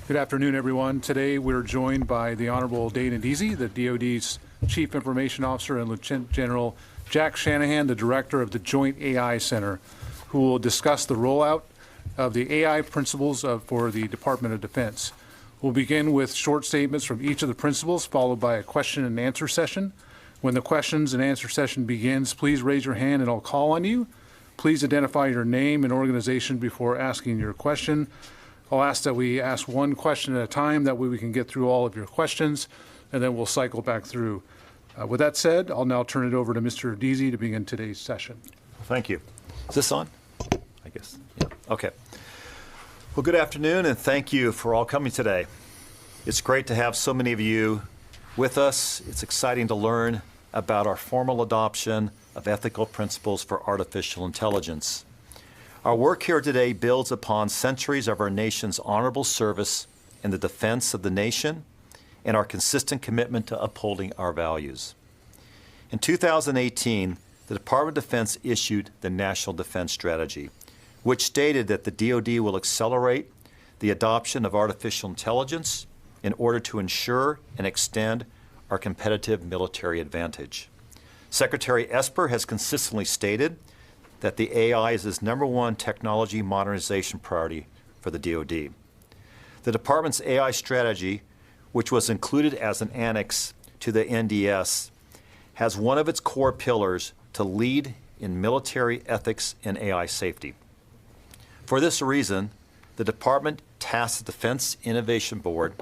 Good afternoon, everyone. Today we're joined by the Honorable Deasy, the DOD's Chief Information Officer, and Lieutenant General Jack Shanahan, the Director of the Joint AI Center, who will discuss the rollout of the AI principles for the Department of Defense. We'll begin with short statements from each of the principals, followed by a question and answer session. When the questions and answer session begins, please raise your hand and I'll call on you. Please identify your name and organization before asking your question. I'll ask that we ask one question at a time. That way we can get through all of your questions, and then we'll cycle back through. With that said, I'll now turn it over to Mr. Deasy to begin today's session. Thank you. Is this on? I guess. Yeah. Okay. Well, good afternoon, and thank you for all coming today. It's great to have so many of you with us. It's exciting to learn about our formal adoption of ethical principles for artificial intelligence. Our work here today builds upon centuries of our nation's honorable service in the defense of the nation and our consistent commitment to upholding our values. In 2018, the Department of Defense issued the National Defense Strategy, which stated that the DOD will accelerate the adoption of artificial intelligence in order to ensure and extend our competitive military advantage. Secretary Esper has consistently stated that the AI is his #1 technology modernization priority for the DOD. The department's AI strategy, which was included as an annex to the NDS, has one of its core pillars to lead in military ethics and AI safety. For this reason, the department tasked the Defense Innovation Board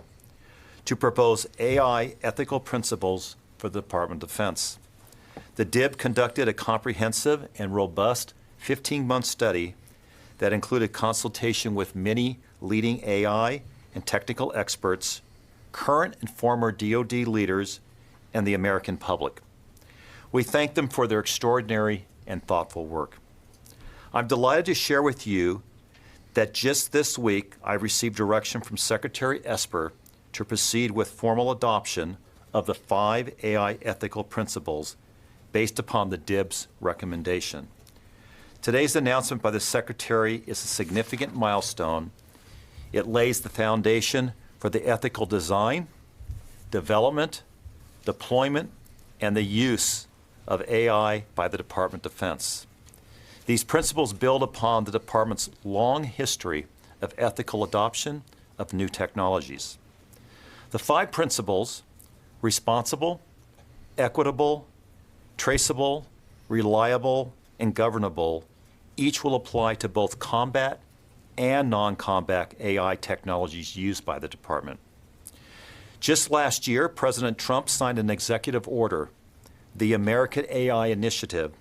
to propose AI ethical principles for the Department of Defense. The DIB conducted a comprehensive and robust 15-month study that included consultation with many leading AI and technical experts, current and former DOD leaders, and the American public. We thank them for their extraordinary and thoughtful work. I'm delighted to share with you that just this week I received direction from Secretary Esper to proceed with formal adoption of the 5 AI ethical principles based upon the DIB's recommendation. Today's announcement by the Secretary is a significant milestone. It lays the foundation for the ethical design, development, deployment, and the use of AI by the Department of Defense. These principles build upon the Department's long history of ethical adoption of new technologies. The 5 principles, responsible, equitable, traceable, reliable, and governable, each will apply to both combat and non-combat AI technologies used by the department. Just last year, President Trump signed an executive order, the American AI Initiative,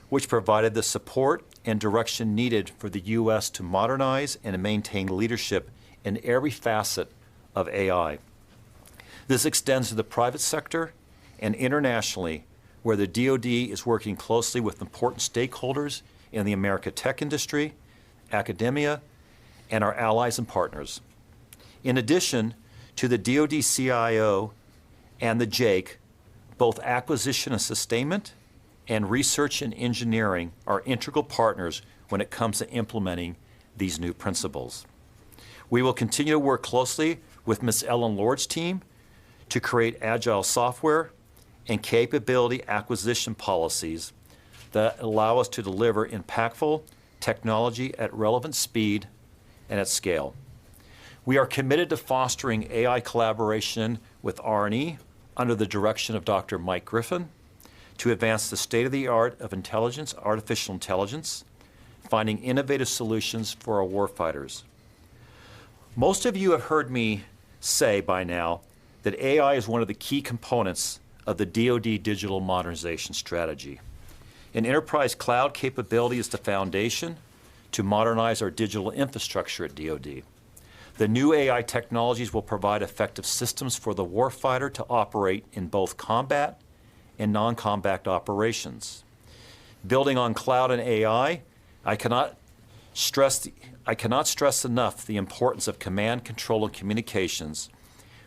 which provided the support and direction needed for the U.S. to modernize and maintain leadership in every facet of AI. This extends to the private sector and internationally, where the DOD is working closely with important stakeholders in the American tech industry, academia, and our allies and partners. In addition to the DOD CIO and the JAIC, both acquisition and sustainment and research and engineering are integral partners when it comes to implementing these new principles. We will continue to work closely with Ms. Ellen Lord's team to create agile software and capability acquisition policies that allow us to deliver impactful technology at relevant speed and at scale. We are committed to fostering AI collaboration with R&E under the direction of Dr. Mike Griffin to advance the state-of-the-art of intelligence, artificial intelligence, finding innovative solutions for our warfighters. Most of you have heard me say by now that AI is one of the key components of the DOD digital modernization strategy. An enterprise cloud capability is the foundation to modernize our digital infrastructure at DOD. The new AI technologies will provide effective systems for the warfighter to operate in both combat and non-combat operations. Building on cloud and AI, I cannot stress enough the importance of command, control, and communications.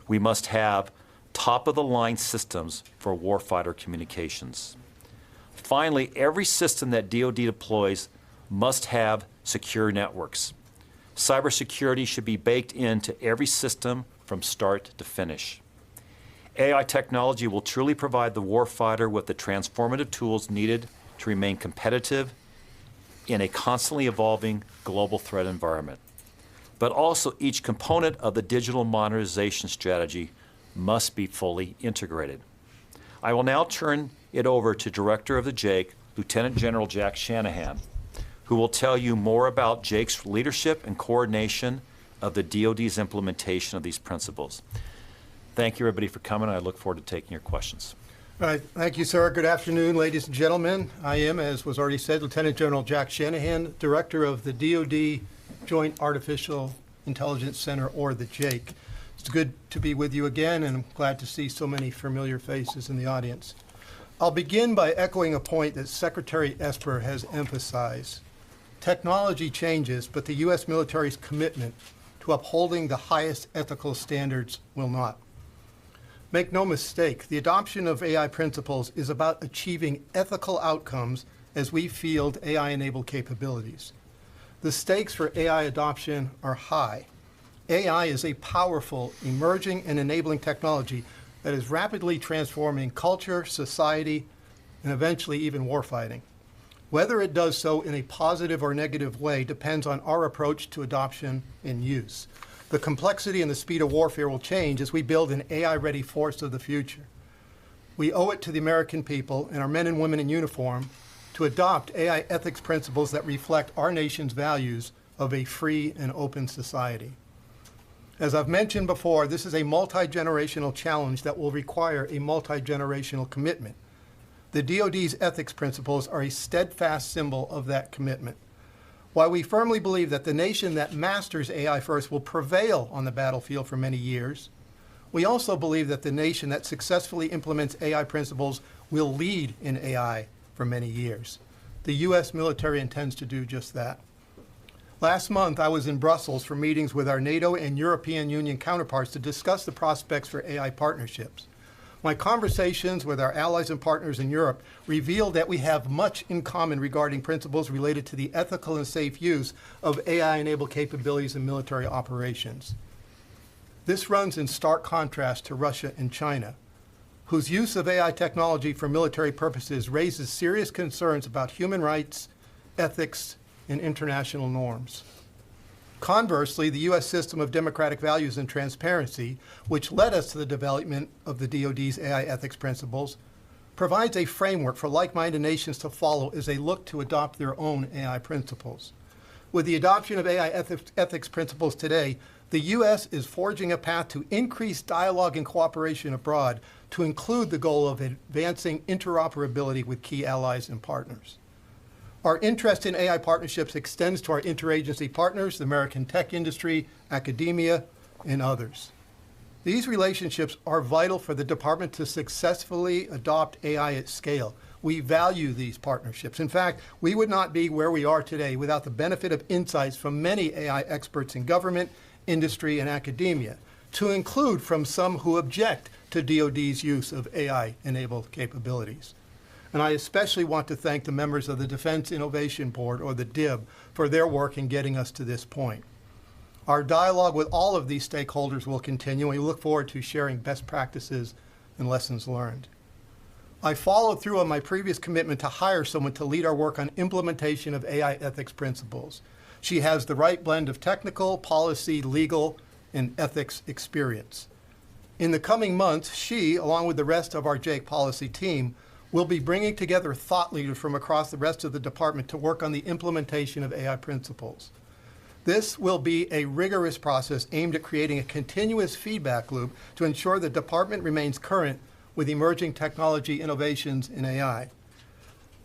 We must have top-of-the-line systems for warfighter communications. Finally, every system that DOD deploys must have secure networks. Cybersecurity should be baked into every system from start to finish. AI technology will truly provide the warfighter with the transformative tools needed to remain competitive in a constantly evolving global threat environment. But also each component of the digital modernization strategy must be fully integrated. I will now turn it over to Director of the JAIC, Lieutenant General Jack Shanahan, who will tell you more about JAIC's leadership and coordination of the DOD's implementation of these principles. Thank you, everybody, for coming. I look forward to taking your questions. All right. Thank you, sir. Good afternoon, ladies and gentlemen. I am, as was already said, Lieutenant General Jack Shanahan, Director of the DOD Joint Artificial Intelligence Center, or the JAIC. It's good to be with you again, and I'm glad to see so many familiar faces in the audience. I'll begin by echoing a point that Secretary Esper has emphasized. Technology changes, but the U.S. military's commitment to upholding the highest ethical standards will not. Make no mistake, the adoption of AI principles is about achieving ethical outcomes as we field AI-enabled capabilities. The stakes for AI adoption are high. AI is a powerful, emerging, and enabling technology that is rapidly transforming culture, society, and eventually even warfighting. Whether it does so in a positive or negative way depends on our approach to adoption and use. The complexity and the speed of warfare will change as we build an AI-ready force of the future. We owe it to the American people and our men and women in uniform to adopt AI ethics principles that reflect our nation's values of a free and open society. As I've mentioned before, this is a multi-generational challenge that will require a multi-generational commitment. The DOD's ethics principles are a steadfast symbol of that commitment. While we firmly believe that the nation that masters AI first will prevail on the battlefield for many years, we also believe that the nation that successfully implements AI principles will lead in AI for many years. The U.S. military intends to do just that. Last month, I was in Brussels for meetings with our NATO and European Union counterparts to discuss the prospects for AI partnerships. My conversations with our allies and partners in Europe revealed that we have much in common regarding principles related to the ethical and safe use of AI-enabled capabilities in military operations. This runs in stark contrast to Russia and China, whose use of AI technology for military purposes raises serious concerns about human rights, ethics, and international norms. Conversely, the U.S. system of democratic values and transparency, which led us to the development of the DOD's AI ethics principles, provides a framework for like-minded nations to follow as they look to adopt their own AI principles. With the adoption of AI ethics principles today, the U.S. is forging a path to increase dialogue and cooperation abroad to include the goal of advancing interoperability with key allies and partners. Our interest in AI partnerships extends to our interagency partners, the American tech industry, academia, and others. These relationships are vital for the department to successfully adopt AI at scale. We value these partnerships. In fact, we would not be where we are today without the benefit of insights from many AI experts in government, industry, and academia, to include from some who object to DOD's use of AI-enabled capabilities. And I especially want to thank the members of the Defense Innovation Board, or the DIB, for their work in getting us to this point. Our dialogue with all of these stakeholders will continue, and we look forward to sharing best practices and lessons learned. I followed through on my previous commitment to hire someone to lead our work on implementation of AI ethics principles. She has the right blend of technical, policy, legal, and ethics experience. In the coming months, she, along with the rest of our JAIC policy team, will be bringing together thought leaders from across the rest of the department to work on the implementation of AI principles. This will be a rigorous process aimed at creating a continuous feedback loop to ensure the department remains current with emerging technology innovations in AI.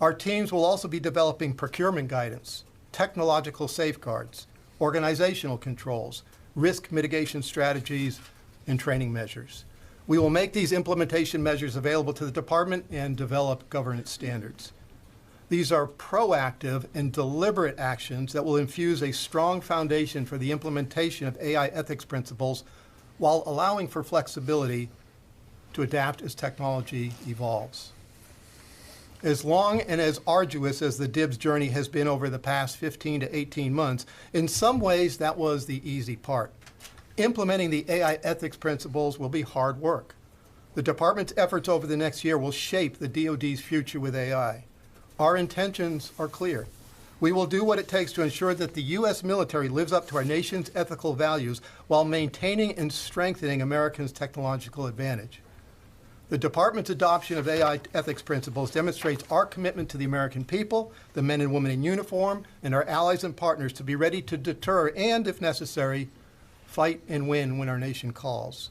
Our teams will also be developing procurement guidance, technological safeguards, organizational controls, risk mitigation strategies, and training measures. We will make these implementation measures available to the department and develop governance standards. These are proactive and deliberate actions that will infuse a strong foundation for the implementation of AI ethics principles while allowing for flexibility to adapt as technology evolves. As long and as arduous as the DIBS journey has been over the past 15 to 18 months, in some ways that was the easy part. Implementing the AI ethics principles will be hard work. The department's efforts over the next year will shape the DOD's future with AI. Our intentions are clear. We will do what it takes to ensure that the U.S. military lives up to our nation's ethical values while maintaining and strengthening Americans' technological advantage. The department's adoption of AI ethics principles demonstrates our commitment to the American people, the men and women in uniform, and our allies and partners to be ready to deter and, if necessary, fight and win when our nation calls.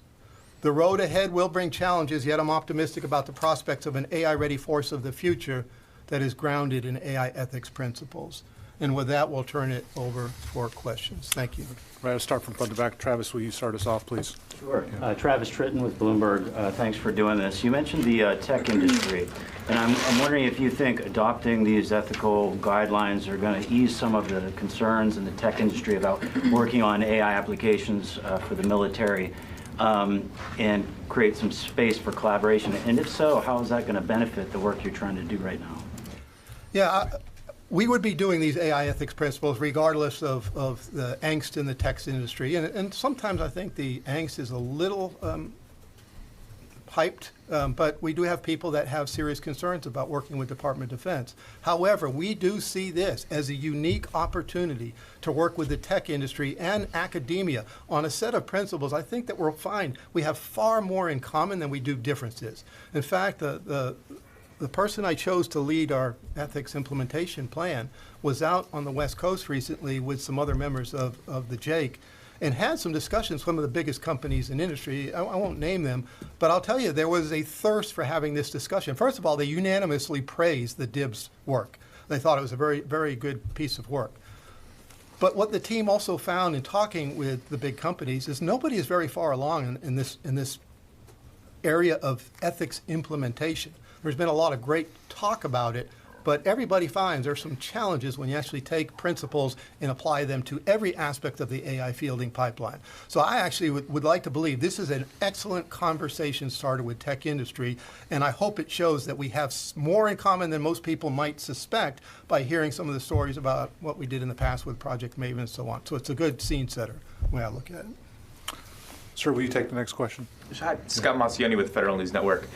The road ahead will bring challenges, yet I'm optimistic about the prospects of an AI-ready force of the future that is grounded in AI ethics principles. And with that, we'll turn it over for questions. Thank you. Right, I'll start from front to back. Travis, will you start us off, please? Sure. Travis Tritton with Bloomberg. Thanks for doing this. You mentioned the tech industry, and I'm wondering if you think adopting these ethical guidelines are going to ease some of the concerns in the tech industry about working on AI applications for the military and create some space for collaboration. And if so, how is that going to benefit the work you're trying to do right now? Yeah, we would be doing these AI ethics principles regardless of the angst in the tech industry. And sometimes I think the angst is a little hyped, but we do have people that have serious concerns about working with Department of Defense. However, we do see this as a unique opportunity to work with the tech industry and academia on a set of principles. I think that we'll find we have far more in common than we do differences. In fact, the person I chose to lead our ethics implementation plan was out on the West Coast recently with some other members of the JAIC and had some discussions with some of the biggest companies in industry. I won't name them, but I'll tell you there was a thirst for having this discussion. First of all, they unanimously praised the DIBS work. They thought it was a very, very good piece of work. But what the team also found in talking with the big companies is nobody is very far along in this area of ethics implementation. There's been a lot of great talk about it, but everybody finds there's some challenges when you actually take principles and apply them to every aspect of the AI fielding pipeline. So I actually would like to believe this is an excellent conversation started with tech industry, and I hope it shows that we have more in common than most people might suspect by hearing some of the stories about what we did in the past with Project Maven and so on. So it's a good scene setter, the way I look at it. Sir, will you take the next question? Hi, Scott Massioni with Federal News Network.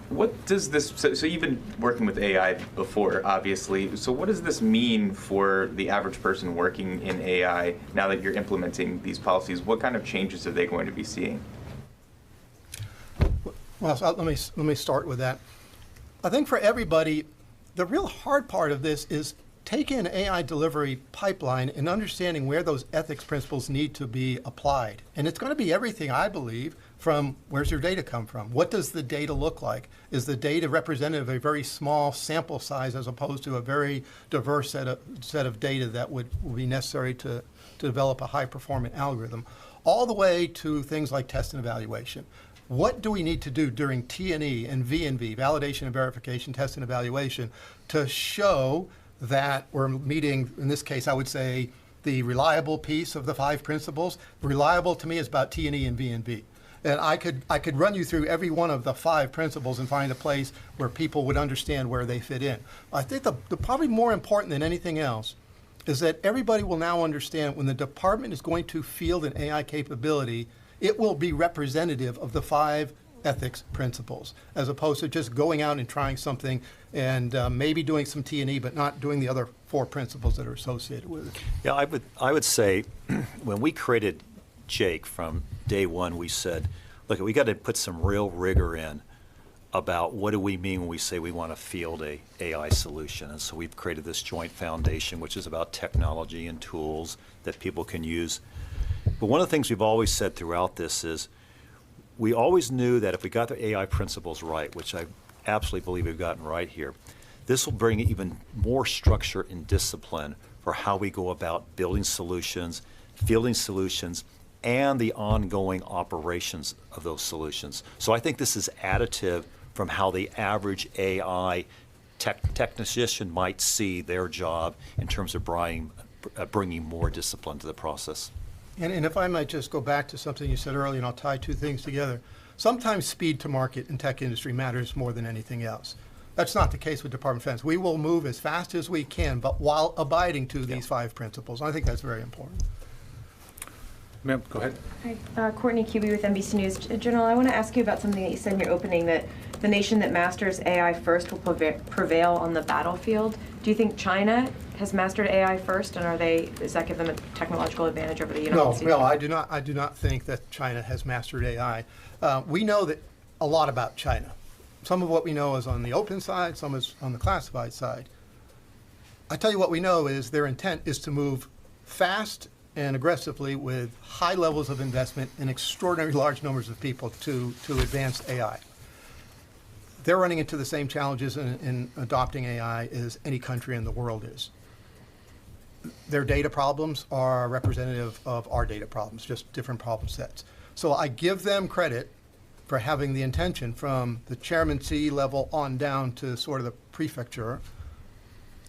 What does this, so you've been working with AI before, obviously, so what does this mean for the average person working in AI now that you're implementing these policies? What kind of changes are they going to be seeing? Well, so let me start with that. I think for everybody, the real hard part of this is taking an AI delivery pipeline and understanding where those ethics principles need to be applied. And it's going to be everything, I believe, from where's your data come from? What does the data look like? Is the data representative of a very small sample size as opposed to a very diverse set of data that would be necessary to develop a high-performing algorithm? All the way to things like test and evaluation. What do we need to do during T&E and V&V, validation and verification, test and evaluation, to show that we're meeting, in this case, I would say, the reliable piece of the 5 principles. Reliable to me is about T&E and V&V. And I could run you through every one of the 5 principles and find a place where people would understand where they fit in. I think the probably more important than anything else is that everybody will now understand when the department is going to field an AI capability, it will be representative of the 5 ethics principles, as opposed to just going out and trying something and maybe doing some T&E, but not doing the other 4 principles that are associated with it. Yeah, I would say when we created JAIC from day one, we said, look, we got to put some real rigor in about what do we mean when we say we want to field a AI solution. And so we've created this joint foundation, which is about technology and tools that people can use. But one of the things we've always said throughout this is we always knew that if we got the AI principles right, which I absolutely believe we've gotten right here, this will bring even more structure and discipline for how we go about building solutions, fielding solutions, and the ongoing operations of those solutions. So I think this is additive from how the average AI technician might see their job in terms of bringing more discipline to the process. And if I might just go back to something you said earlier, and I'll tie 2 things together. Sometimes speed to market in tech industry matters more than anything else. That's not the case with Department of Defense. We will move as fast as we can, but while abiding to these 5 principles. I think that's very important. Ma'am, go ahead. Hi, Courtney Cuby with NBC News. General, I want to ask you about something that you said in your opening, that the nation that masters AI first will prevail on the battlefield. Do you think China has mastered AI first, and does that give them a technological advantage over the United States? No, I do not think that China has mastered AI. We know that a lot about China. Some of what we know is on the open side, some is on the classified side. I tell you what we know is their intent is to move fast and aggressively with high levels of investment and extraordinary large numbers of people to advance AI. They're running into the same challenges in adopting AI as any country in the world is. Their data problems are representative of our data problems, just different problem sets. So I give them credit for having the intention from the chairman-C level on down to sort of the prefecture,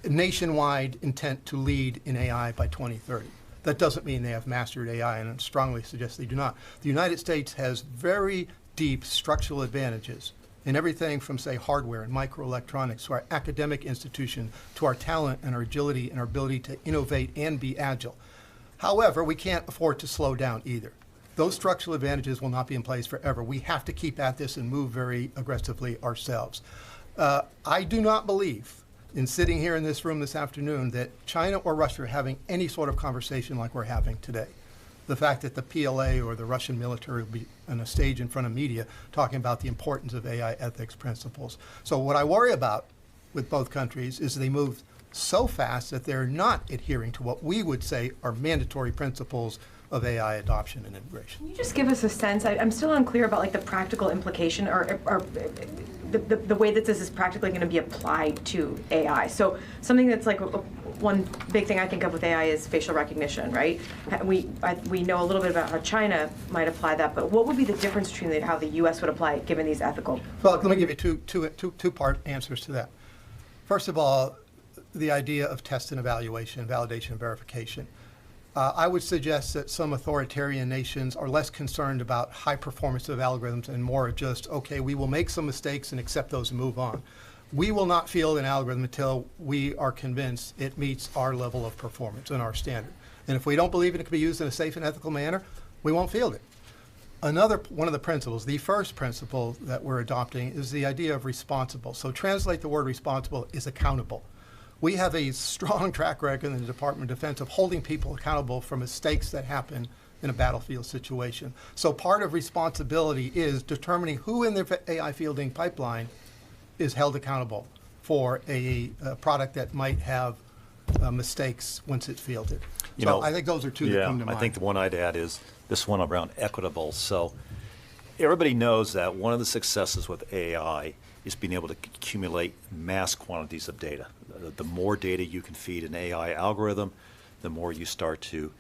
nationwide intent to lead in AI by 2030. That doesn't mean they have mastered AI, and I strongly suggest they do not. The United States has very deep structural advantages in everything from, say, hardware and microelectronics to our academic institution, to our talent and our agility and our ability to innovate and be agile. However, we can't afford to slow down either. Those structural advantages will not be in place forever. We have to keep at this and move very aggressively ourselves. I do not believe, in sitting here in this room this afternoon, that China or Russia are having any sort of conversation like we're having today. The fact that the PLA or the Russian military will be on a stage in front of media talking about the importance of AI ethics principles. So what I worry about with both countries is they move so fast that they're not adhering to what we would say are mandatory principles of AI adoption and integration. Can you just give us a sense? I'm still unclear about like the practical implication or the way that this is practically going to be applied to AI. So something that's like one big thing I think of with AI is facial recognition, right? We know a little bit about how China might apply that, but what would be the difference between how the U.S. would apply it given these ethical? Well, let me give you two-part answers to that. First of all, the idea of test and evaluation, validation and verification. I would suggest that some authoritarian nations are less concerned about high performance of algorithms and more just, okay, we will make some mistakes and accept those and move on. We will not field an algorithm until we are convinced it meets our level of performance and our standard. And if we don't believe it can be used in a safe and ethical manner, we won't field it. One of the principles, the first principle that we're adopting is the idea of responsible. So translate the word responsible is accountable. We have a strong track record in the Department of Defense of holding people accountable for mistakes that happen in a battlefield situation. So part of responsibility is determining who in the AI fielding pipeline is held accountable for a product that might have mistakes once it's fielded. So I think those are two that come to mind. I think the one I'd add is this one around equitable. So everybody knows that one of the successes with AI is being able to accumulate mass quantities of data. The more data you can feed an AI algorithm, the more you start to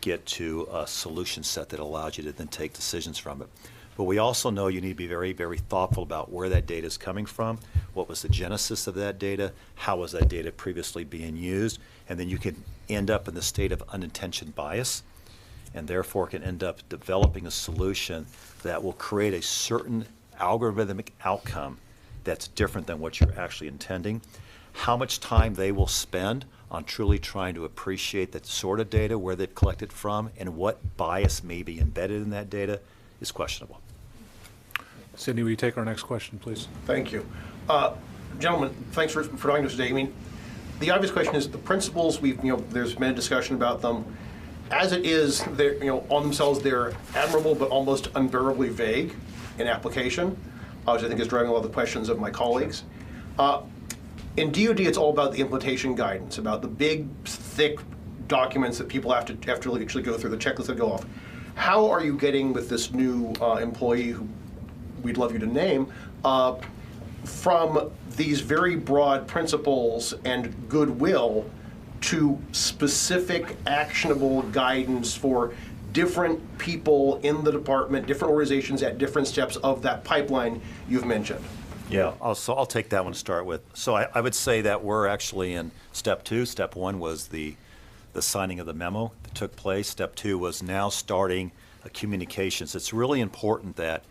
get to a solution set that allows you to then take decisions from it. But we also know you need to be very, very thoughtful about where that data is coming from, what was the genesis of that data, how was that data previously being used, and then you can end up in the state of unintentional bias, and therefore can end up developing a solution that will create a certain algorithmic outcome that's different than what you're actually intending. How much time they will spend on truly trying to appreciate that sort of data, where they've collected from, and what bias may be embedded in that data is questionable. Sydney, will you take our next question, please? Thank you. Gentlemen, thanks for joining us today. I mean, the obvious question is the principles, there's been a discussion about them. As it is, they're, on themselves, they're admirable but almost unbearably vague in application, which I think is driving a lot of the questions of my colleagues. In DOD, it's all about the implementation guidance, about the big, thick documents that people have to actually go through, the checklist that go off. How are you getting with this new employee, who we'd love you to name, from these very broad principles and goodwill to specific actionable guidance for different people in the department, different organizations at different steps of that pipeline you've mentioned? Yeah, so I'll take that one to start with. So I would say that we're actually in step 2. Step 1 was the signing of the memo that took place. Step 2 was now starting communications. It's really important that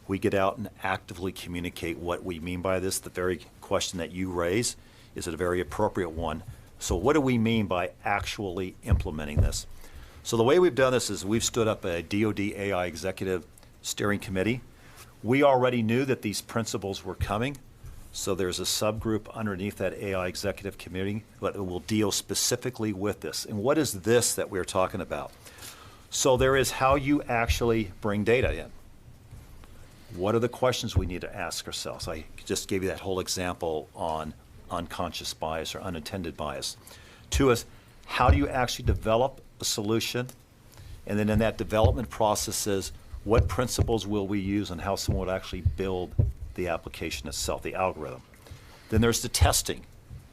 we get out and actively communicate what we mean by this. The very question that you raise is a very appropriate one. So what do we mean by actually implementing this? So the way we've done this is we've stood up a DOD AI Executive Steering Committee. We already knew that these principles were coming, so there's a subgroup underneath that AI Executive Committee that will deal specifically with this. And what is this that we're talking about? So there is how you actually bring data in. What are the questions we need to ask ourselves? I just gave you that whole example on unconscious bias or unintended bias. Two is, how do you actually develop a solution? And then in that development process is, what principles will we use and how someone would actually build the application itself, the algorithm? Then there's the testing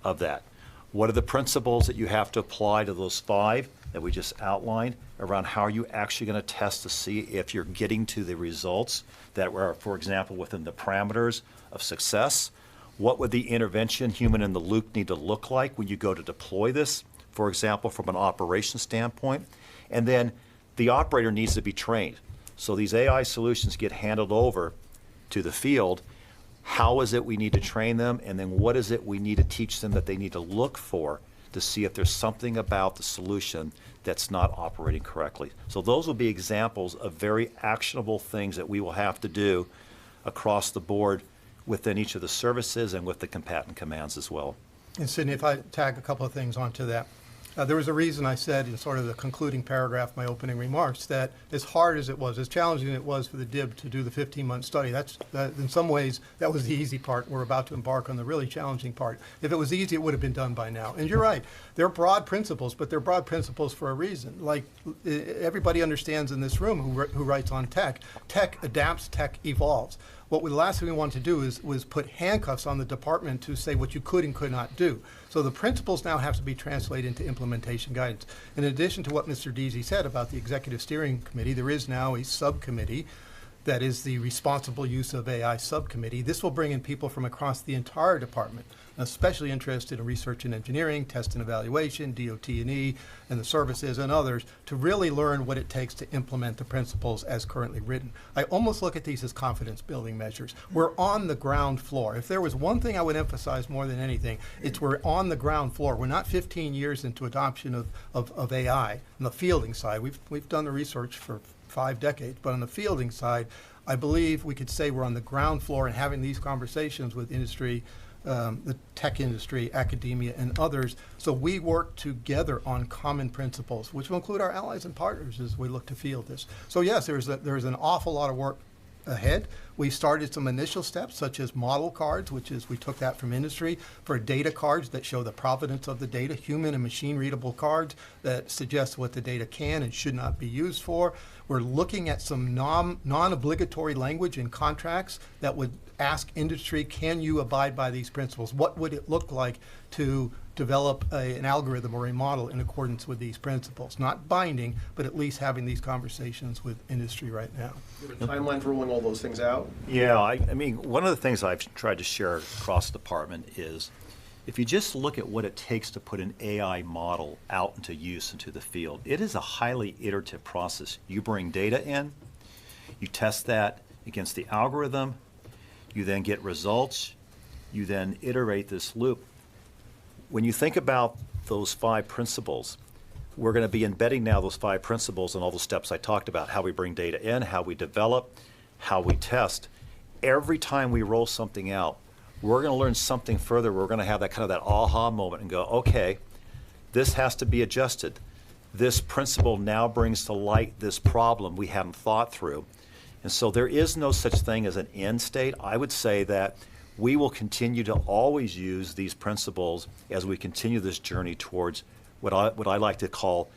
of that. What are the principles that you have to apply to those 5 that we just outlined around how are you actually going to test to see if you're getting to the results that were, for example, within the parameters of success? What would the intervention, human in the loop, need to look like when you go to deploy this, for example, from an operations standpoint? And then the operator needs to be trained. So these AI solutions get handed over to the field. How is it we need to train them? And then what is it we need to teach them that they need to look for to see if there's something about the solution that's not operating correctly? So those will be examples of very actionable things that we will have to do across the board within each of the services and with the combatant commands as well. And Sidney, if I tag a couple of things onto that. There was a reason I said in sort of the concluding paragraph of my opening remarks that as hard as it was, as challenging as it was for the DIB to do the 15-month study, that in some ways that was the easy part. We're about to embark on the really challenging part. If it was easy, it would have been done by now. And you're right, they're broad principles, but they're broad principles for a reason. Like everybody understands in this room who writes on tech, tech adapts, tech evolves. The last thing we want to do was put handcuffs on the department to say what you could and could not do. So the principles now have to be translated into implementation guidance. In addition to what Mr. Deasy said about the Executive Steering Committee, there is now a subcommittee that is the responsible use of AI subcommittee. This will bring in people from across the entire department, especially interested in research and engineering, test and evaluation, DOT&E, and the services and others, to really learn what it takes to implement the principles as currently written. I almost look at these as confidence building measures. We're on the ground floor. If there was one thing I would emphasize more than anything, it's we're on the ground floor. We're not 15 years into adoption of AI on the fielding side. We've done the research for 5 decades, but on the fielding side, I believe we could say we're on the ground floor and having these conversations with industry, the tech industry, academia, and others. So we work together on common principles, which will include our allies and partners as we look to field this. So yes, there's an awful lot of work ahead. We started some initial steps, such as model cards, which is we took that from industry, for data cards that show the provenance of the data, human and machine readable cards that suggest what the data can and should not be used for. We're looking at some non-obligatory language in contracts that would ask industry, can you abide by these principles? What would it look like to develop an algorithm or a model in accordance with these principles? Not binding, but at least having these conversations with industry right now. The timeline for rolling all those things out? Yeah, I mean, one of the things I've tried to share across the department is if you just look at what it takes to put an AI model out into use into the field, it is a highly iterative process. You bring data in, you test that against the algorithm, you then get results, you then iterate this loop. When you think about those 5 principles, we're going to be embedding now those 5 principles and all the steps I talked about, how we bring data in, how we develop, how we test. Every time we roll something out, we're going to learn something further. We're going to have that kind of that aha moment and go, okay, this has to be adjusted. This principle now brings to light this problem we hadn't thought through. And so there is no such thing as an end state. I would say that we will continue to always use these principles as we continue this journey towards what I like to call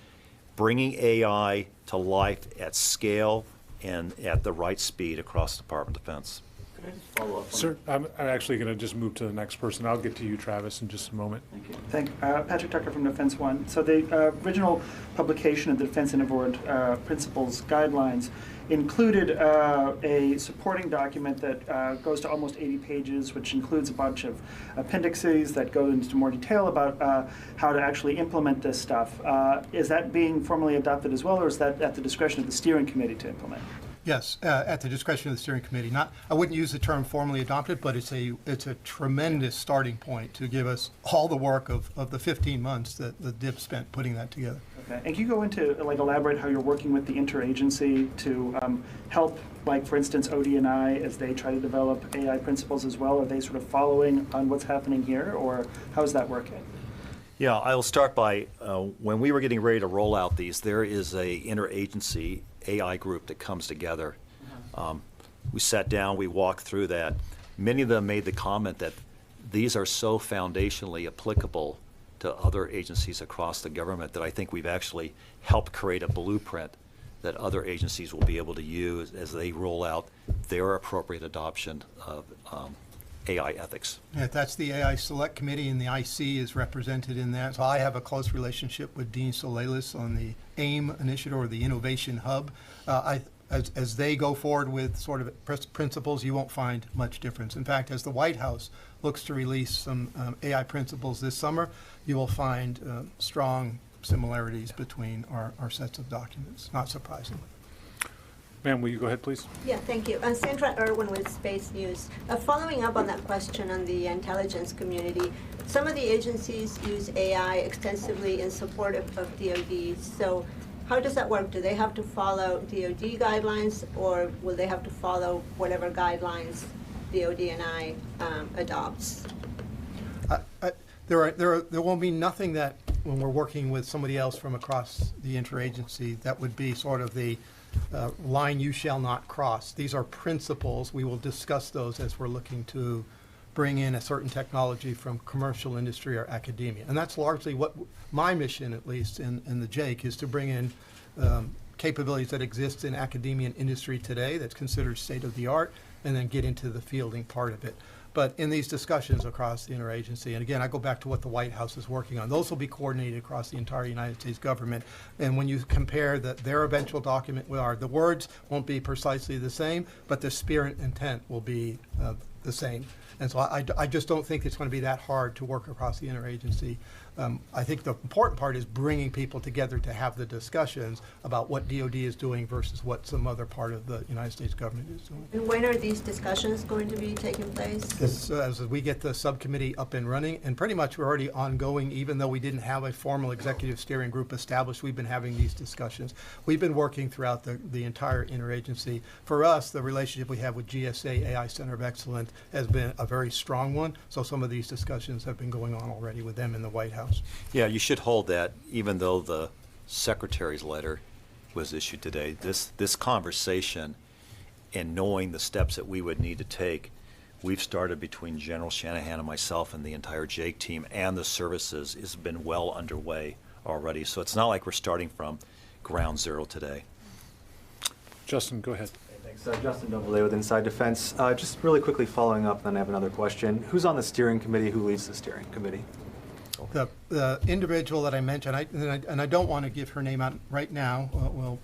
bringing AI to life at scale and at the right speed across the Department of Defense. Could I just follow up on Sir, I'm actually going to just move to the next person. I'll get to you, Travis, in just a moment. Thank you. Patrick Tucker from Defense One. So the original publication of the Defense Innovation Principles Guidelines included a supporting document that goes to almost 80 pages, which includes a bunch of appendices that go into more detail about how to actually implement this stuff. Is that being formally adopted as well, or is that at the discretion of the steering committee to implement? Yes, at the discretion of the steering committee. I wouldn't use the term formally adopted, but it's a tremendous starting point to give us all the work of the 15 months that the DIP spent putting that together. Okay. And can you go into, like, elaborate how you're working with the interagency to help, like, for instance, OD&I as they try to develop AI principles as well? Are they sort of following on what's happening here, or how's that working? Yeah, I'll start by, when we were getting ready to roll out these, there is a interagency AI group that comes together. We sat down, we walked through that. Many of them made the comment that these are so foundationally applicable to other agencies across the government that I think we've actually helped create a blueprint that other agencies will be able to use as they roll out their appropriate adoption of AI ethics. Yeah, that's the AI Select Committee, and the IC is represented in that. So I have a close relationship with Dean Solelis on the AIM initiative, or the Innovation Hub. As they go forward with sort of principles, you won't find much difference. In fact, as the White House looks to release some AI principles this summer, you will find strong similarities between our sets of documents, not surprisingly. Ma'am, will you go ahead, please? Yeah, thank you. Sandra Irwin with Space News. Following up on that question on the intelligence community, some of the agencies use AI extensively in support of DOD. So how does that work? Do they have to follow DOD guidelines, or will they have to follow whatever guidelines DOD&I adopts? There will be nothing that, when we're working with somebody else from across the interagency, that would be sort of the line you shall not cross. These are principles. We will discuss those as we're looking to bring in a certain technology from commercial industry or academia. And that's largely what my mission, at least in the JAIC, is to bring in capabilities that exist in academia and industry today that's considered state-of-the-art, and then get into the fielding part of it. But in these discussions across the interagency, and again, I go back to what the White House is working on, those will be coordinated across the entire United States government. And when you compare their eventual document with ours, the words won't be precisely the same, but the spirit and intent will be the same. And so I just don't think it's going to be that hard to work across the interagency. I think the important part is bringing people together to have the discussions about what DOD is doing versus what some other part of the United States government is doing. And when are these discussions going to be taking place? As we get the subcommittee up and running, and pretty much we're already ongoing, even though we didn't have a formal executive steering group established, we've been having these discussions. We've been working throughout the entire interagency. For us, the relationship we have with GSA AI Center of Excellence has been a very strong one, so some of these discussions have been going on already with them in the White House. Yeah, you should hold that, even though the Secretary's letter was issued today. This conversation and knowing the steps that we would need to take, we've started between General Shanahan and myself and the entire JAIC team and the services has been well underway already. So it's not like we're starting from ground zero today. Justin, go ahead. Thanks. Justin Doubleday with Inside Defense. Just really quickly following up, then I have another question. Who's on the steering committee? Who leads the steering committee? The individual that I mentioned, and I don't want to give her name out right now.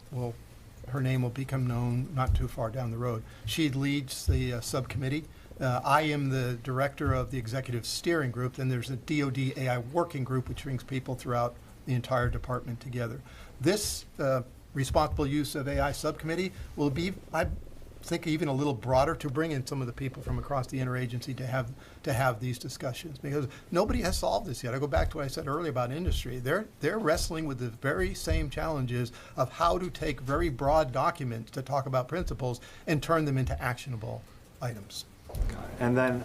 Her name will become known not too far down the road. She leads the subcommittee. I am the director of the executive steering group. Then there's a DOD AI working group, which brings people throughout the entire department together. This responsible use of AI subcommittee will be, I think, even a little broader, to bring in some of the people from across the interagency to have these discussions, because nobody has solved this yet. I go back to what I said earlier about industry. They're wrestling with the very same challenges of how to take very broad documents to talk about principles and turn them into actionable items. And then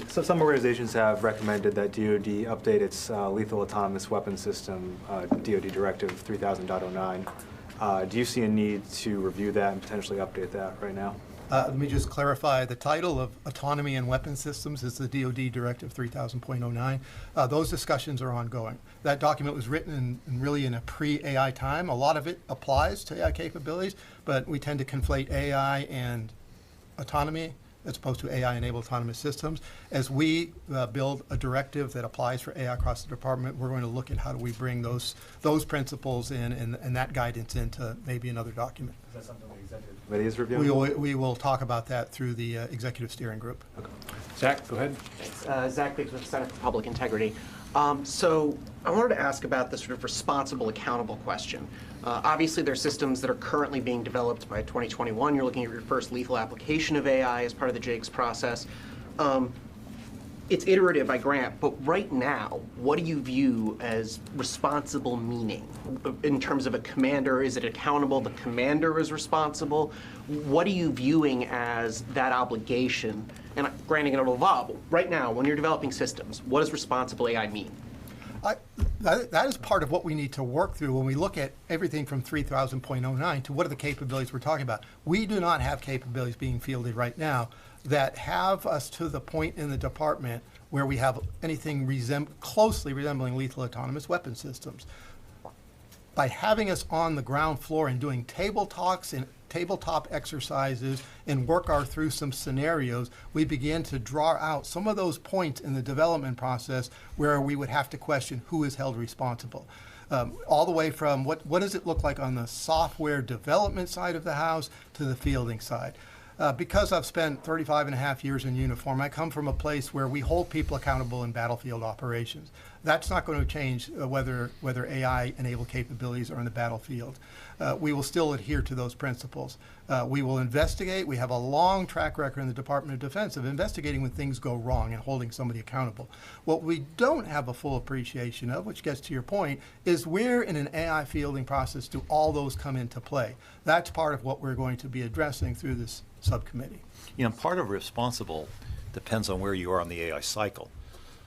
so some organizations have recommended that DOD update its lethal autonomous weapon system, DOD Directive 3000.09. Do you see a need to review that and potentially update that right now? Let me just clarify. The title of Autonomy and Weapon Systems is the DOD Directive 3000.09. Those discussions are ongoing. That document was written really in a pre-AI time. A lot of it applies to AI capabilities, but we tend to conflate AI and autonomy as opposed to AI-enabled autonomous systems. As we build a directive that applies for AI across the department, we're going to look at how do we bring those principles in and that guidance into maybe another document. Is that something the executive committee is reviewing? We will talk about that through the executive steering group. Zach, go ahead. Thanks. Zach Biggs with Center for Public Integrity. So I wanted to ask about the sort of responsible, accountable question. Obviously, there are systems that are currently being developed. By 2021. You're looking at your first lethal application of AI as part of the JAKES process. It's iterative, I grant, but right now, what do you view as responsible meaning? In terms of a commander, is it accountable? The commander is responsible? What are you viewing as that obligation? And granting it'll evolve. Right now, when you're developing systems, what does responsible AI mean? That is part of what we need to work through when we look at everything from 3000.09 to what are the capabilities we're talking about. We do not have capabilities being fielded right now that have us to the point in the department where we have anything closely resembling lethal autonomous weapon systems. By having us on the ground floor and doing table talks and tabletop exercises and work through some scenarios, we began to draw out some of those points in the development process where we would have to question who is held responsible. All the way from what does it look like on the software development side of the house to the fielding side. Because I've spent 35 and a half years in uniform, I come from a place where we hold people accountable in battlefield operations. That's not going to change whether AI-enabled capabilities are in the battlefield. We will still adhere to those principles. We will investigate. We have a long track record in the Department of Defense of investigating when things go wrong and holding somebody accountable. What we don't have a full appreciation of, which gets to your point, is where in an AI fielding process do all those come into play? That's part of what we're going to be addressing through this subcommittee. You know, part of responsible depends on where you are on the AI cycle.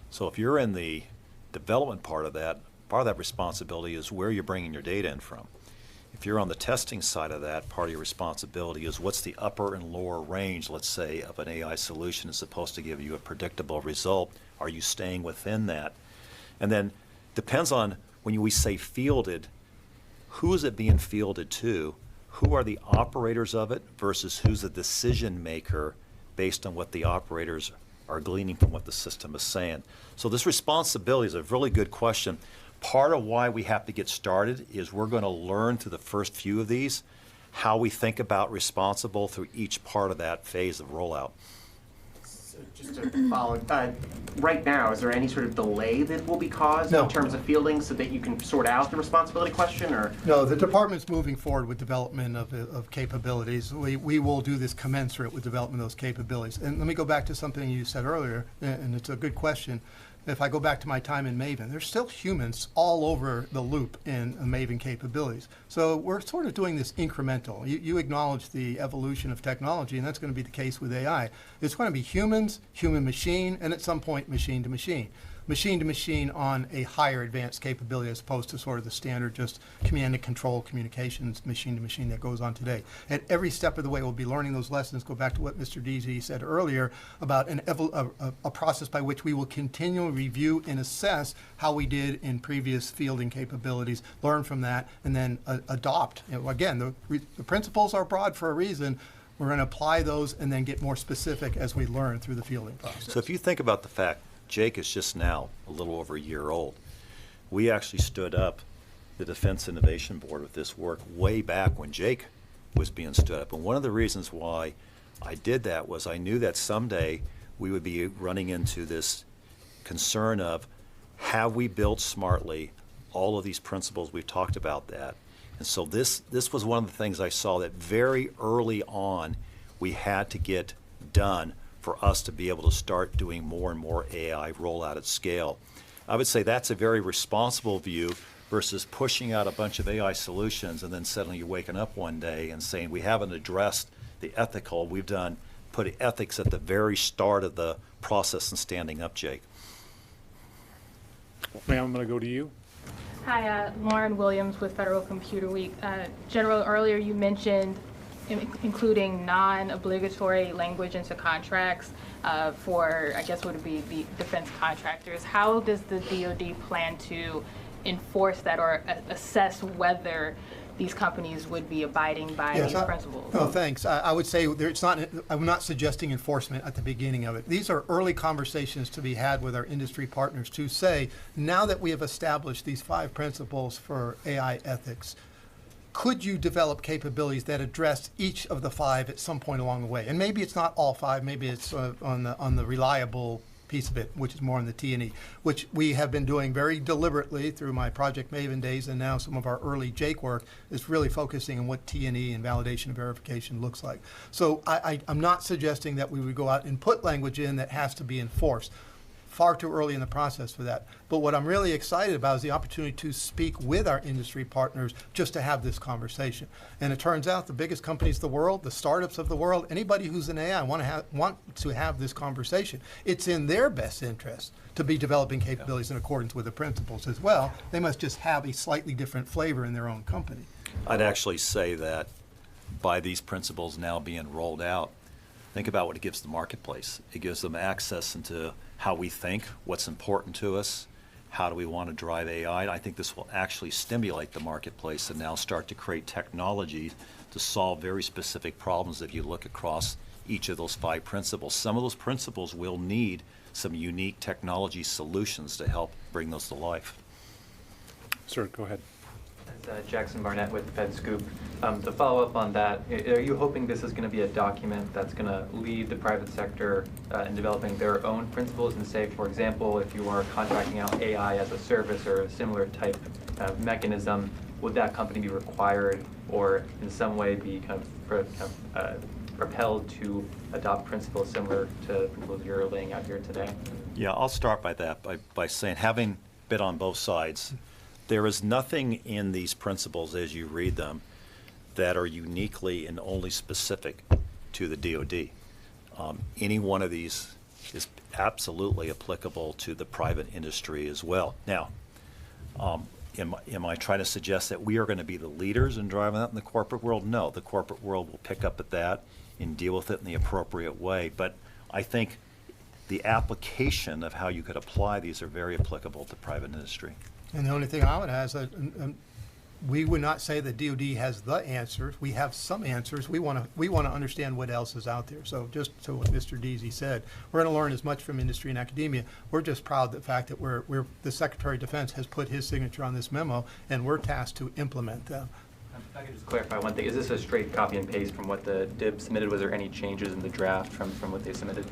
So if you're in the development part of that responsibility is where you're bringing your data in from. If you're on the testing side of that, part of your responsibility is what's the upper and lower range, let's say, of an AI solution that's supposed to give you a predictable result. Are you staying within that? And then depends on when we say fielded, who is it being fielded to? Who are the operators of it versus who's the decision maker based on what the operators are gleaning from what the system is saying. So this responsibility is a really good question. Part of why we have to get started is we're going to learn through the first few of these how we think about responsible through each part of that phase of rollout. So just to follow, right now, is there any sort of delay that will be caused in terms of fielding so that you can sort out the responsibility question? Or no, the department's moving forward with development of capabilities. We will do this commensurate with development of those capabilities. And let me go back to something you said earlier, and it's a good question. If I go back to my time in Maven, there's still humans all over the loop in Maven capabilities. So we're sort of doing this incremental. You acknowledge the evolution of technology, and that's going to be the case with AI. It's going to be humans, human-machine, and at some point machine-to-machine. Machine-to-machine on a higher advanced capability as opposed to sort of the standard just command and control communications machine-to-machine that goes on today. At every step of the way, we'll be learning those lessons. Go back to what Mr. Deasy said earlier about a process by which we will continually review and assess how we did in previous fielding capabilities, learn from that, and then adopt. You know, again, the principles are broad for a reason. We're going to apply those and then get more specific as we learn through the fielding process. So if you think about the fact Jake is just now a little over a year old. We actually stood up the Defense Innovation Board with this work way back when Jake was being stood up. And one of the reasons why I did that was I knew that someday we would be running into this concern of have we built smartly all of these principles? We've talked about that. And so this was one of the things I saw that very early on we had to get done for us to be able to start doing more and more AI rollout at scale. I would say that's a very responsible view versus pushing out a bunch of AI solutions and then suddenly you're waking up one day and saying we haven't addressed the ethical. We've put ethics at the very start of the process and standing up, Jake. Ma'am, I'm going to go to you. Hi, Lauren Williams with Federal Computer Week. General, earlier you mentioned including non-obligatory language into contracts for, I guess, would it be the defense contractors. How does the DOD plan to enforce that or assess whether these companies would be abiding by these principles? No, thanks. I would say I'm not suggesting enforcement at the beginning of it. These are early conversations to be had with our industry partners to say, now that we have established these 5 principles for AI ethics, could you develop capabilities that address each of the 5 at some point along the way? And maybe it's not all 5, maybe it's on the reliable piece of it, which is more on the T&E, which we have been doing very deliberately through my Project Maven days, and now some of our early Jake work is really focusing on what T&E and validation and verification looks like. So I'm not suggesting that we would go out and put language in that has to be enforced. Far too early in the process for that. But what I'm really excited about is the opportunity to speak with our industry partners just to have this conversation. And it turns out the biggest companies of the world, the startups of the world, anybody who's in AI want to have this conversation. It's in their best interest to be developing capabilities in accordance with the principles as well. They must just have a slightly different flavor in their own company. I'd actually say that by these principles now being rolled out, think about what it gives the marketplace. It gives them access into how we think, what's important to us, how do we want to drive AI. And I think this will actually stimulate the marketplace and now start to create technology to solve very specific problems if you look across each of those 5 principles. Some of those principles will need some unique technology solutions to help bring those to life. Sir, go ahead. Jackson Barnett with FedScoop. To follow up on that, are you hoping this is going to be a document that's going to lead the private sector in developing their own principles and say, for example, if you are contracting out AI as a service or a similar type of mechanism, would that company be required or in some way be kind of propelled to adopt principles similar to the principles you're laying out here today? Yeah, I'll start by saying, having been on both sides, there is nothing in these principles as you read them that are uniquely and only specific to the DOD. Any one of these is absolutely applicable to the private industry as well. Now, am I trying to suggest that we are going to be the leaders in driving that in the corporate world? No, the corporate world will pick up at that and deal with it in the appropriate way. But I think the application of how you could apply these are very applicable to private industry. And the only thing I would add is that we would not say that DOD has the answers. We have some answers. We want to understand what else is out there. So just to what Mr. Deasy said, we're going to learn as much from industry and academia. We're just proud of the fact that the Secretary of Defense has put his signature on this memo, and we're tasked to implement them. If I could just clarify one thing, is this a straight copy and paste from what the DIB submitted? Was there any changes in the draft from what they submitted?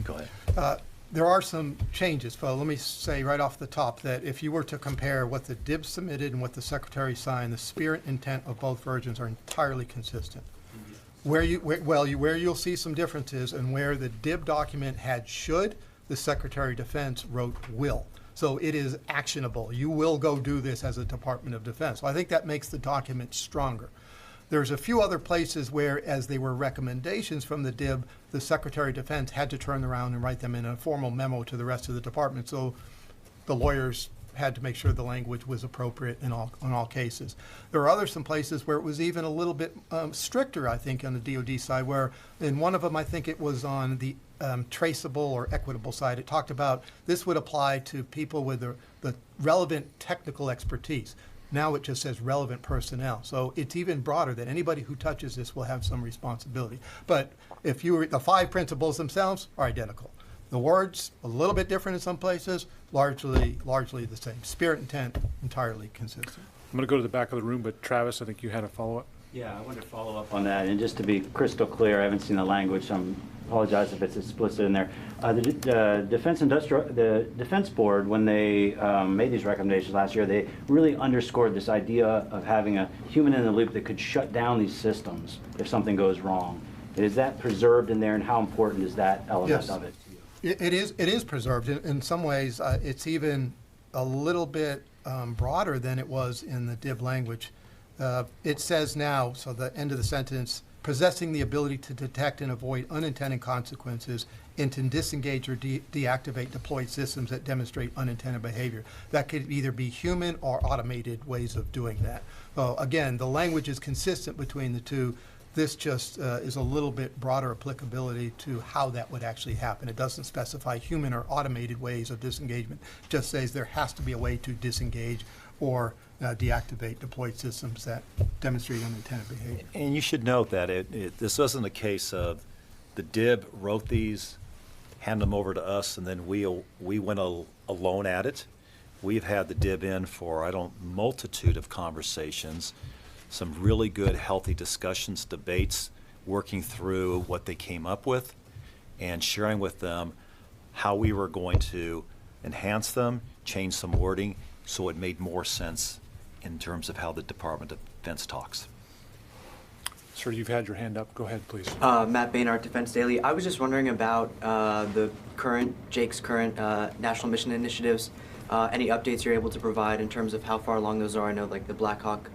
Go ahead. There are some changes, but let me say right off the top that if you were to compare what the DIB submitted and what the Secretary signed, the spirit and intent of both versions are entirely consistent. Where you'll see some differences and where the DIB document had should, the Secretary of Defense wrote will. So it is actionable. You will go do this as a Department of Defense. So I think that makes the document stronger. There's a few other places where, as they were recommendations from the DIB, the Secretary of Defense had to turn around and write them in a formal memo to the rest of the department. So the lawyers had to make sure the language was appropriate in all cases. There are some places where it was even a little bit stricter, I think, on the DOD side, where in one of them, I think it was on the traceable or equitable side, it talked about this would apply to people with the relevant technical expertise. Now it just says relevant personnel. So it's even broader that anybody who touches this will have some responsibility. But if the 5 principles themselves are identical. The words, a little bit different in some places, largely the same. Spirit, intent, entirely consistent. I'm going to go to the back of the room, but Travis, I think you had a follow-up. Yeah, I wanted to follow up on that, and just to be crystal clear, I haven't seen the language, so I apologize if it's explicit in there. The Defense Board, when they made these recommendations last year, they really underscored this idea of having a human in the loop that could shut down these systems if something goes wrong. Is that preserved in there, and how important is that element of it to you? It is preserved. In some ways, it's even a little bit broader than it was in the DIB language. It says now, so the end of the sentence, possessing the ability to detect and avoid unintended consequences and to disengage or deactivate deployed systems that demonstrate unintended behavior. That could either be human or automated ways of doing that. So again, the language is consistent between the two. This just is a little bit broader applicability to how that would actually happen. It doesn't specify human or automated ways of disengagement. It just says there has to be a way to disengage or deactivate deployed systems that demonstrate unintended behavior. And you should note that this wasn't a case of the DIB wrote these, hand them over to us, and then we went alone at it. We've had the DIB in for, multitude of conversations, some really good, healthy discussions, debates, working through what they came up with and sharing with them how we were going to enhance them, change some wording, so it made more sense in terms of how the Department of Defense talks. Sir, you've had your hand up. Go ahead, please. Matt Baynard, Defense Daily. I was just wondering about Jake's current national mission initiatives. Any updates you're able to provide in terms of how far along those are? I know like the Black Hawk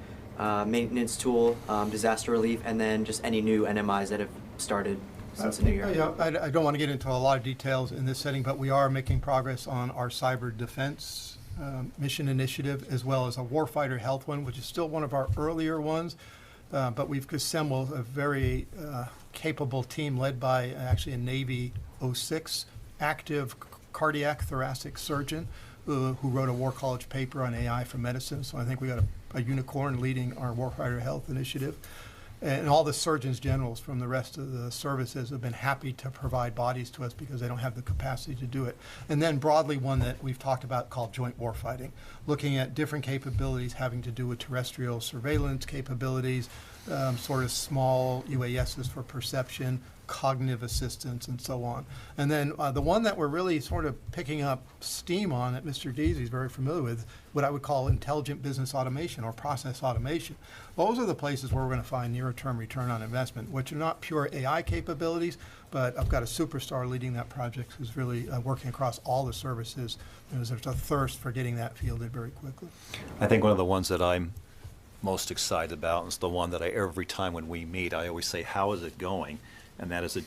maintenance tool, disaster relief, and then just any new NMIs that have started since the new year. Yeah, I don't want to get into a lot of details in this setting, but we are making progress on our cyber defense mission initiative, as well as a warfighter health one, which is still one of our earlier ones. But we've assembled a very capable team led by actually a Navy 06 active cardiac thoracic surgeon who wrote a War College paper on AI for medicine. So I think we got a unicorn leading our warfighter health initiative. And all the surgeons generals from the rest of the services have been happy to provide bodies to us because they don't have the capacity to do it. And then broadly, one that we've talked about called joint warfighting, looking at different capabilities having to do with terrestrial surveillance capabilities, sort of small UASs for perception, cognitive assistance, and so on. And then the one that we're really sort of picking up steam on that Mr. Deasy is very familiar with, what I would call intelligent business automation or process automation. Those are the places where we're going to find nearer-term return on investment, which are not pure AI capabilities, but I've got a superstar leading that project who's really working across all the services. There's a thirst for getting that fielded very quickly. I think one of the ones that I'm most excited about is the one that every time when we meet, I always say, how is it going? And that is the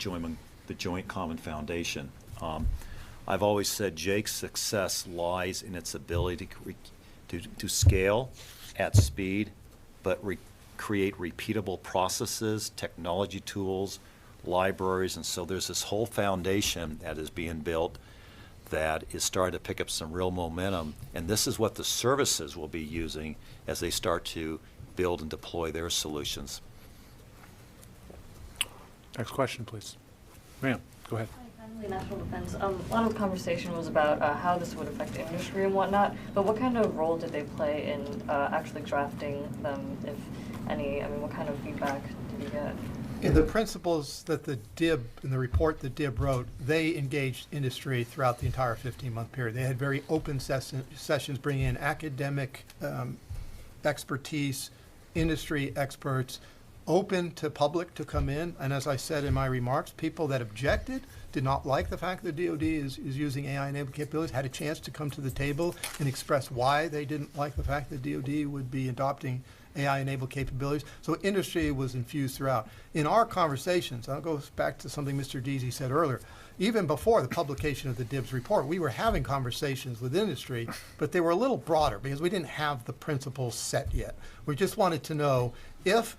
Joint Common Foundation. I've always said Jake's success lies in its ability to scale at speed, but create repeatable processes, technology tools, libraries, and so there's this whole foundation that is being built that is starting to pick up some real momentum, and this is what the services will be using as they start to build and deploy their solutions. Next question, please. Ma'am, go ahead. Finally, national defense. A lot of the conversation was about how this would affect industry and whatnot, but what kind of role did they play in actually drafting them, if any? I mean, what kind of feedback did you get? In the principles that the DIB, in the report that DIB wrote, they engaged industry throughout the entire 15-month period. They had very open sessions, bringing in academic expertise, industry experts, open to public to come in. And as I said in my remarks, people that objected, did not like the fact that DOD is using AI-enabled capabilities, had a chance to come to the table and express why they didn't like the fact that DOD would be adopting AI-enabled capabilities. So industry was infused throughout. In our conversations, I'll go back to something Mr. Deasy said earlier, even before the publication of the DIBS report, we were having conversations with industry, but they were a little broader because we didn't have the principles set yet. We just wanted to know if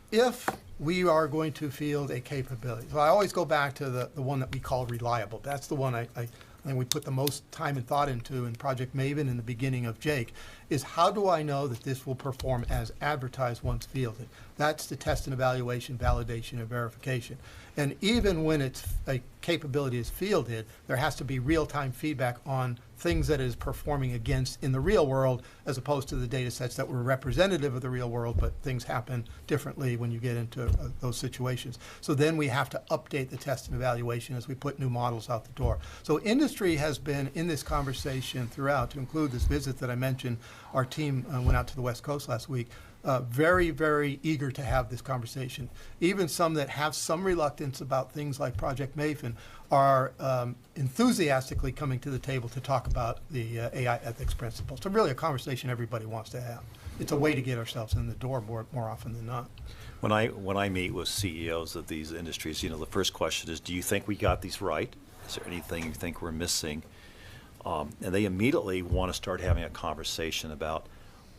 we are going to field a capability. So I always go back to the one that we call reliable. That's the one I think we put the most time and thought into in Project Maven in the beginning of Jake, is how do I know that this will perform as advertised once fielded? That's the test and evaluation, validation, and verification. And even when a capability is fielded, there has to be real-time feedback on things that it is performing against in the real world, as opposed to the data sets that were representative of the real world, but things happen differently when you get into those situations. So then we have to update the test and evaluation as we put new models out the door. So industry has been in this conversation throughout, to include this visit that I mentioned. Our team went out to the West Coast last week. Very, very eager to have this conversation. Even some that have some reluctance about things like Project Maven are enthusiastically coming to the table to talk about the AI ethics principles. So really a conversation everybody wants to have. It's a way to get ourselves in the door more often than not. When I meet with CEOs of these industries, the first question is, do you think we got these right? Is there anything you think we're missing? And they immediately want to start having a conversation about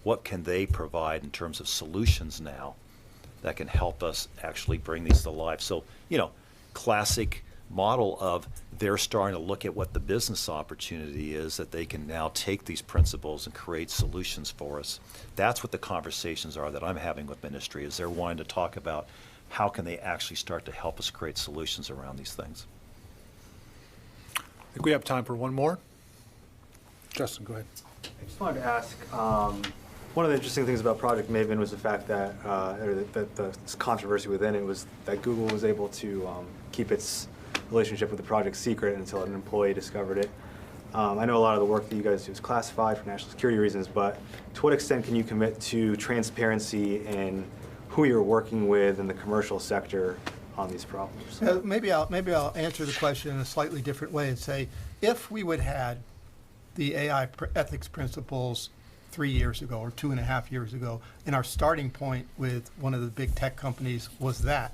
what can they provide in terms of solutions now that can help us actually bring these to life. So, classic model of they're starting to look at what the business opportunity is, that they can now take these principles and create solutions for us. That's what the conversations are that I'm having with ministry, is they're wanting to talk about how can they actually start to help us create solutions around these things. I think we have time for one more. Justin, go ahead. I just wanted to ask, one of the interesting things about Project Maven was the fact that, the controversy within it was that Google was able to keep its relationship with the project secret until an employee discovered it. I know a lot of the work that you guys do is classified for national security reasons, but to what extent can you commit to transparency in who you're working with in the commercial sector on these problems? Maybe I'll answer the question in a slightly different way and say, if we would had the AI ethics principles 3 years ago or 2.5 years ago, and our starting point with one of the big tech companies was that,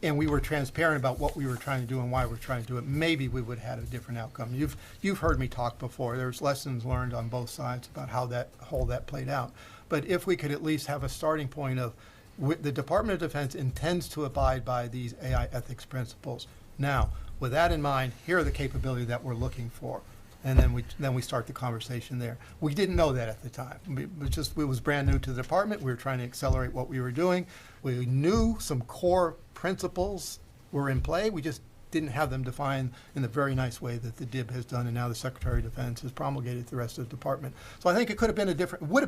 and we were transparent about what we were trying to do and why we're trying to do it, maybe we would have had a different outcome. You've heard me talk before. There's lessons learned on both sides about how that played out. But if we could at least have a starting point of the Department of Defense intends to abide by these AI ethics principles. Now, with that in mind, here are the capabilities that we're looking for. And then we start the conversation there. We didn't know that at the time. It was brand new to the department. We were trying to accelerate what we were doing. We knew some core principles were in play. We just didn't have them defined in the very nice way that the DIB has done, and now the Secretary of Defense has promulgated the rest of the department. So I think it would have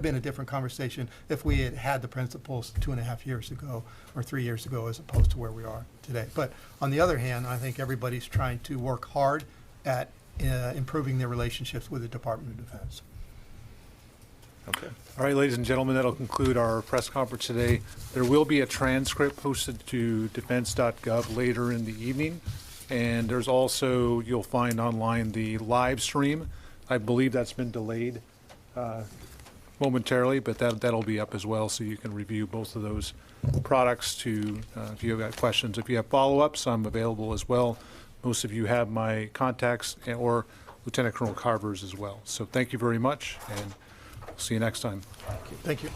been a different conversation if we had had the principles 2.5 years ago or 3 years ago, as opposed to where we are today. But on the other hand, I think everybody's trying to work hard at improving their relationships with the Department of Defense. Okay. All right, ladies and gentlemen, that'll conclude our press conference today. There will be a transcript posted to defense.gov later in the evening. And there's also, you'll find online the live stream. I believe that's been delayed momentarily, but that'll be up as well, so you can review both of those products if you have got questions. If you have follow-ups, I'm available as well. Most of you have my contacts or Lieutenant Colonel Carver's as well. So thank you very much, and see you next time. Thank you.